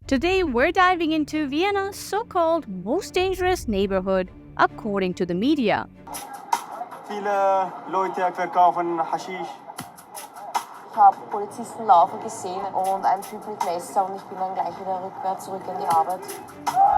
Today we're diving into Vienna's so-called most dangerous neighborhood according to the media. Viele Leute verkaufen Haschisch. Ich habe Polizisten laufen gesehen und einen Typ mit Messer und ich bin dann gleich wieder rückwärts zurück in die Arbeit.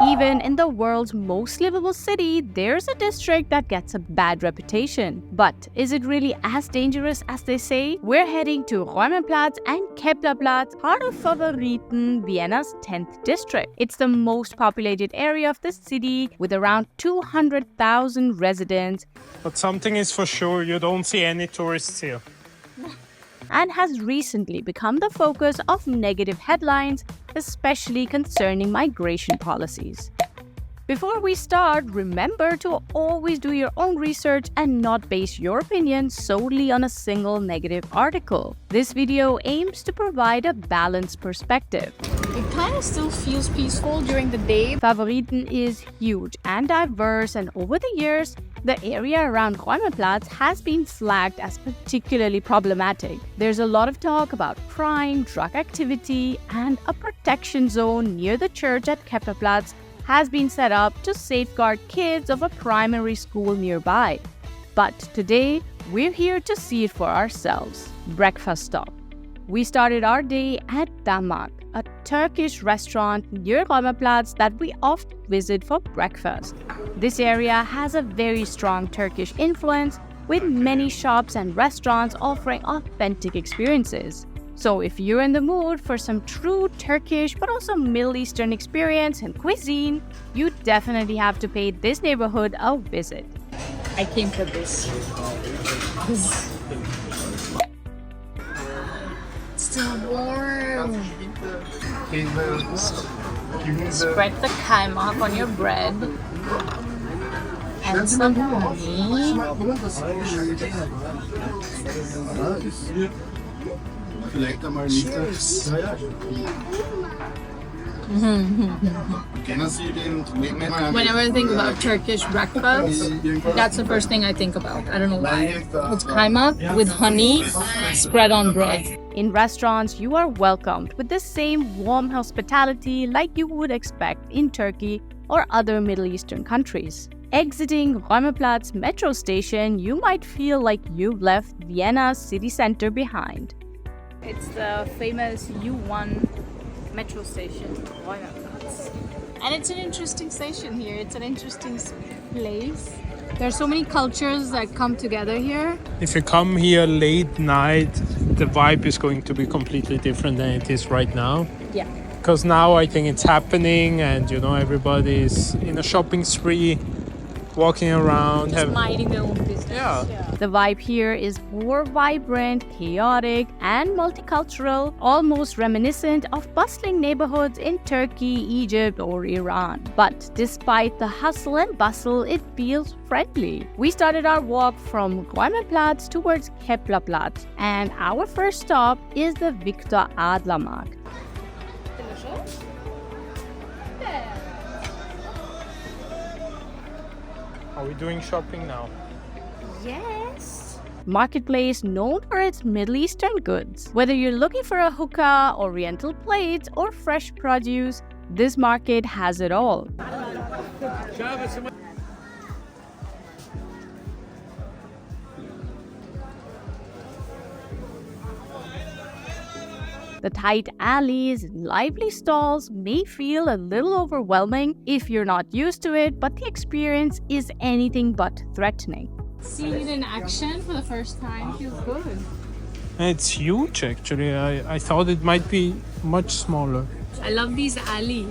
Even in the world's most livable city, there's a district that gets a bad reputation. But is it really as dangerous as they say? We're heading to Reumannplatz and Keplerplatz, part of Favoriten, Vienna's 10th district. It's the most populated area of the city with around 200,000 residents. But something is for sure, you don't see any tourists here. And has recently become the focus of negative headlines, especially concerning migration policies. Before we start, remember to always do your own research and not base your opinion solely on a single negative article. This video aims to provide a balanced perspective. It kind of still feels peaceful during the day. Favoriten is huge and diverse, and over the years, the area around Reumannplatz has been flagged as particularly problematic. There's a lot of talk about crime, drug activity, and a protection zone near the church at Keplerplatz has been set up to safeguard kids of a primary school nearby. But today, we're here to see it for ourselves. Breakfast stop. We started our day at Damak, a Turkish restaurant near Reumannplatz that we often visit for breakfast. This area has a very strong Turkish influence, with many shops and restaurants offering authentic experiences. So if you're in the mood for some true Turkish but also Middle Eastern experience and cuisine, you definitely have to pay this neighborhood a visit. I came for this. It's still warm. Spread the kebab on your bread. And some honey. Cheers. Whenever I think about Turkish breakfast, that's the first thing I think about. I don't know why. It's kebab with honey spread on bread. In restaurants, you are welcomed with the same warm hospitality like you would expect in Turkey or other Middle Eastern countries. Exiting Reumannplatz metro station, you might feel like you've left Vienna's city center behind. It's the famous U1 metro station, Reumannplatz. And it's an interesting station here. It's an interesting place. There are so many cultures that come together here. If you come here late night, the vibe is going to be completely different than it is right now. Yeah. Because now I think it's happening and, everybody's in a shopping spree, walking around. Just minding their own business. Yeah. The vibe here is more vibrant, chaotic, and multicultural, almost reminiscent of bustling neighborhoods in Turkey, Egypt, or Iran. But despite the hustle and bustle, it feels friendly. We started our walk from Reumannplatz towards Keplerplatz, and our first stop is the Victor Adlermarkt. Are we doing shopping now? Yes. Marketplace known for its Middle Eastern goods. Whether you're looking for a hookah, oriental plates, or fresh produce, this market has it all. The tight alleys and lively stalls may feel a little overwhelming if you're not used to it, but the experience is anything but threatening. Seeing it in action for the first time feels good. It's huge actually. I thought it might be much smaller. I love these alleys.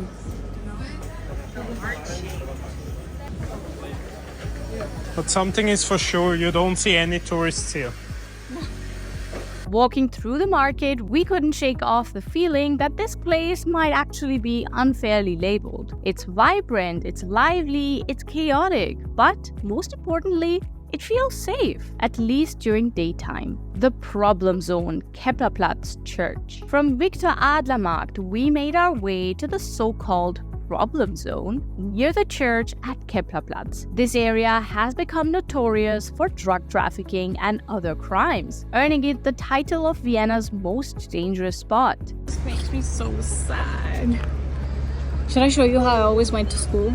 But something is for sure, you don't see any tourists here. Walking through the market, we couldn't shake off the feeling that this place might actually be unfairly labeled. It's vibrant, it's lively, it's chaotic, but most importantly, it feels safe, at least during daytime. The problem zone, Keplerplatz Church. From Victor Adlermarkt, we made our way to the so-called problem zone near the church at Keplerplatz. This area has become notorious for drug trafficking and other crimes, earning it the title of Vienna's most dangerous spot. This makes me so sad. Should I show you how I always went to school?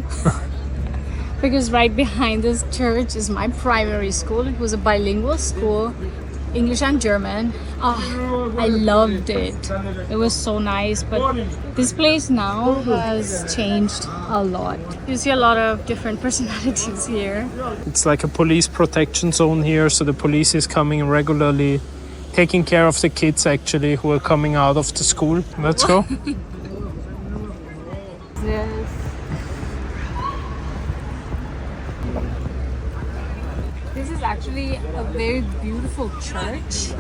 Because right behind this church is my primary school. It was a bilingual school, English and German. Oh, I loved it. It was so nice, but this place now has changed a lot. You see a lot of different personalities here. It's like a police protection zone here, so the police is coming regularly, taking care of the kids actually who are coming out of the school. Let's go. Yes. This is actually a very beautiful church.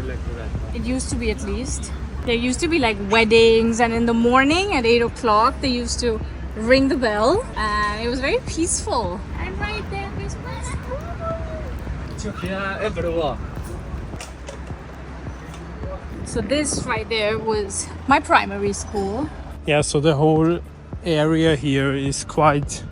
It used to be, at least. There used to be like weddings, and in the morning at 8 o'clock they used to ring the bell, and it was very peaceful. And right there is my school. So this right there was my primary school. Yeah, so the whole area here is quite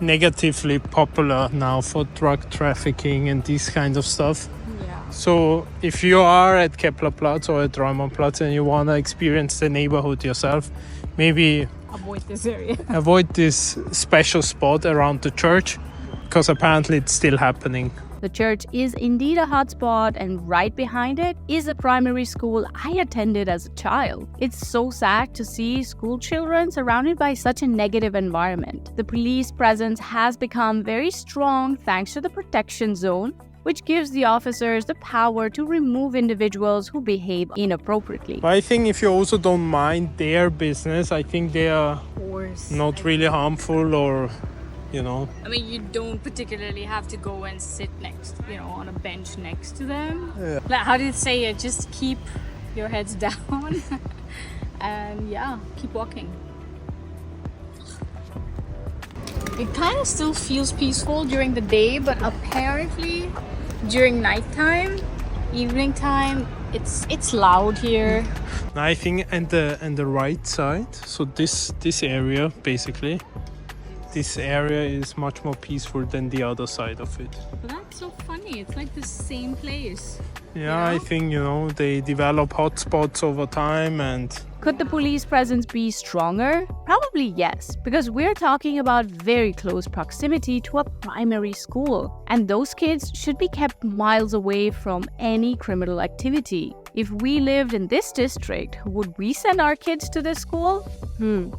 negatively popular now for drug trafficking and these kinds of stuff. Yeah. So if you are at Keplerplatz or at Reumannplatz and you want to experience the neighborhood yourself, maybe Avoid this area. avoid this special spot around the church, because apparently it's still happening. The church is indeed a hotspot, and right behind it is a primary school I attended as a child. It's so sad to see school children surrounded by such a negative environment. The police presence has become very strong thanks to the protection zone, which gives the officers the power to remove individuals who behave inappropriately. But I think if you also don't mind their business, I think they are Course. not really harmful, or you know. I mean, you don't particularly have to go and sit next, on a bench next to them. Yeah. Like, how do you say it? Just keep your heads down and keep walking. It kind of still feels peaceful during the day, but apparently during nighttime, evening time, it's loud here. I think and the right side, so this area basically. This area is much more peaceful than the other side of it. But that's so funny. It's like the same place. Yeah, I think, they develop hotspots over time. And Could the police presence be stronger? Probably yes, because we're talking about very close proximity to a primary school, and those kids should be kept miles away from any criminal activity. If we lived in this district, would we send our kids to this school?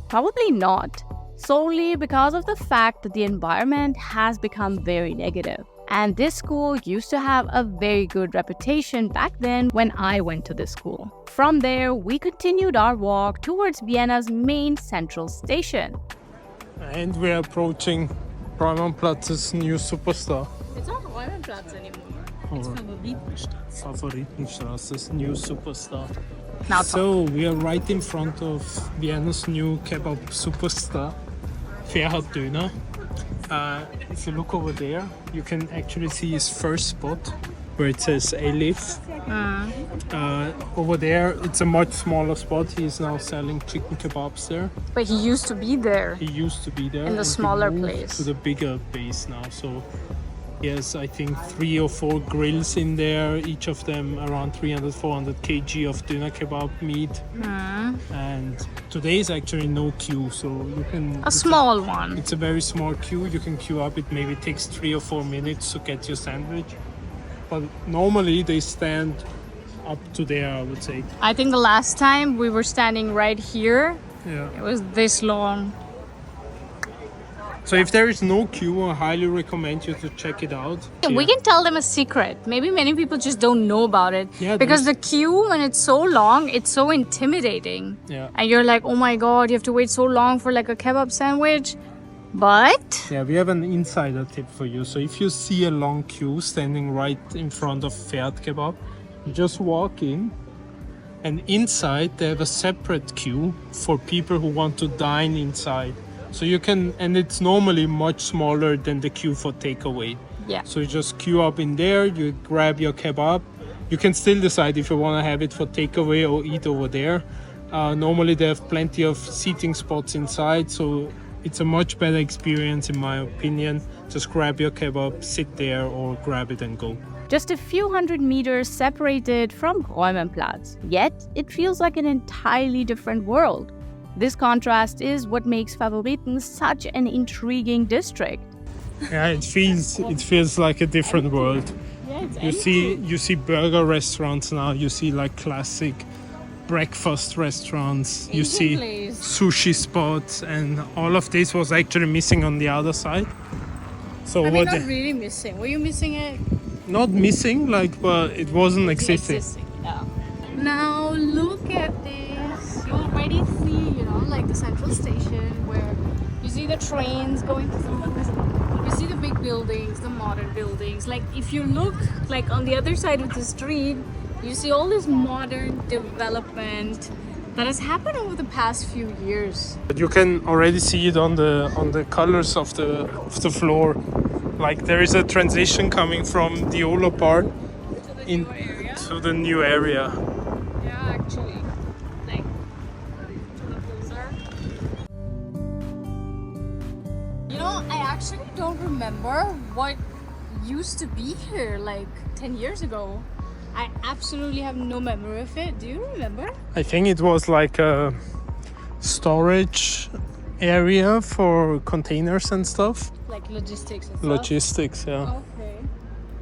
Probably not. Solely because of the fact that the environment has become very negative. And this school used to have a very good reputation back then when I went to this school. From there, we continued our walk towards Vienna's main central station. And we're approaching Reumannplatz's new superstar. It's not Reumannplatz anymore. It's Favoritenstraße. Favoritenstraße's new superstar. Now So we are right in front of Vienna's new Kebab Superstar, Favoriten. If you look over there, you can actually see his first spot where it says Elif. Over there, it's a much smaller spot. He's now selling chicken kebabs there. But he used to be there. He used to be there. In the and he smaller moved place. to the bigger base now. So he has, I think, 3 or 4 grills in there, each of them around 300-400 kg of doner kebab meat. And today is actually no queue, so you can... A small one. It's a very small queue. You can queue up. It maybe takes 3 or 4 minutes to get your sandwich. But normally they stand up to there, I would say. I think the last time we were standing right here, Yeah. it was this long. So if there is no queue, I highly recommend you to check it out. We can tell them a secret. Maybe many people just don't know about it. Yeah, because the queue, when it's so long, it's so intimidating. Yeah. And you're like, oh my god, you have to wait so long for like a kebab sandwich. But Yeah, we have an insider tip for you. So if you see a long queue standing right in front of Favoriten Kebab, you just walk in, and inside they have a separate queue for people who want to dine inside. So you can, and it's normally much smaller than the queue for takeaway. yeah. So you just queue up in there, you grab your kebab. You can still decide if you want to have it for takeaway or eat over there. Normally they have plenty of seating spots inside, so it's a much better experience in my opinion. Just grab your kebab, sit there, or grab it and go. Just a few hundred meters separated from Reumannplatz, yet it feels like an entirely different world. This contrast is what makes Favoriten such an intriguing district. Yeah, it feels like a different world. Yeah, it's You see burger restaurants now, you see like classic breakfast restaurants, you Asian see place. sushi spots, and all of this was actually missing on the other side. So I mean, what not really missing. Were you missing it? not missing, like, but it wasn't existing. Yeah. Now look at this. You already see, like the central station where you see the trains going through. You see the big buildings, the modern buildings. Like if you look like on the other side of the street, you see all this modern development that has happened over the past few years. But you can already see it on the colors of the floor. Like there is a transition coming from the older part into the new area. Yeah, actually. Like, closer. I actually don't remember what used to be here like 10 years ago. I absolutely have no memory of it. Do you remember? I think it was like a storage area for containers and stuff. Like logistics and stuff? Logistics, yeah. Okay.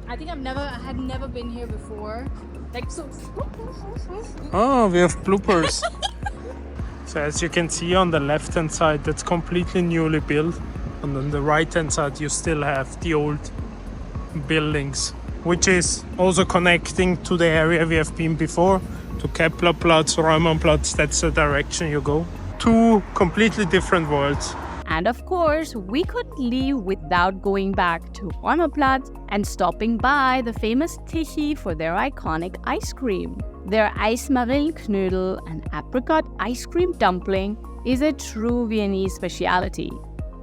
I think I had never been here before. Like, so... Oh, we have bloopers. So as you can see on the left hand side, that's completely newly built. And on the right hand side, you still have the old buildings, which is also connecting to the area we have been before, to Keplerplatz, Reumannplatz. That's the direction you go. Two completely different worlds. And of course, we couldn't leave without going back to Reumannplatz and stopping by the famous Tichy for their iconic ice cream. Their Eismarillenknödel, an apricot ice cream dumpling, is a true Viennese speciality.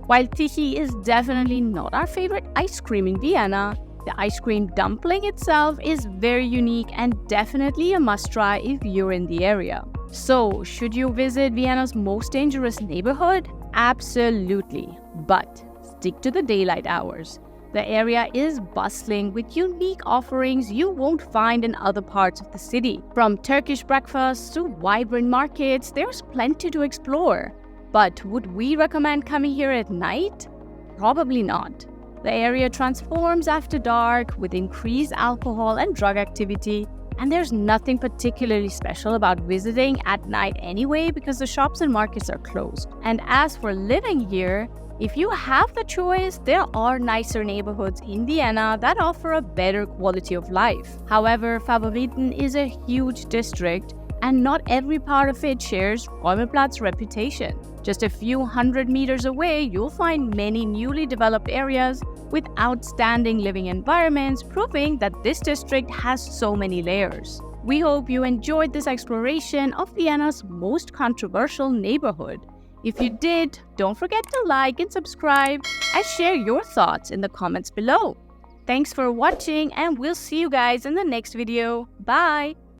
While Tichy is definitely not our favorite ice cream in Vienna, the ice cream dumpling itself is very unique and definitely a must-try if you're in the area. So, should you visit Vienna's most dangerous neighborhood? Absolutely, but stick to the daylight hours. The area is bustling with unique offerings you won't find in other parts of the city. From Turkish breakfasts to vibrant markets, there's plenty to explore. But would we recommend coming here at night? Probably not. The area transforms after dark with increased alcohol and drug activity, and there's nothing particularly special about visiting at night anyway because the shops and markets are closed. And as for living here, if you have the choice, there are nicer neighborhoods in Vienna that offer a better quality of life. However, Favoriten is a huge district, and not every part of it shares Reumannplatz's reputation. Just a few hundred meters away, you'll find many newly developed areas with outstanding living environments, proving that this district has so many layers. We hope you enjoyed this exploration of Vienna's most controversial neighborhood. If you did, don't forget to like and subscribe and share your thoughts in the comments below. Thanks for watching, and we'll see you guys in the next video. Bye!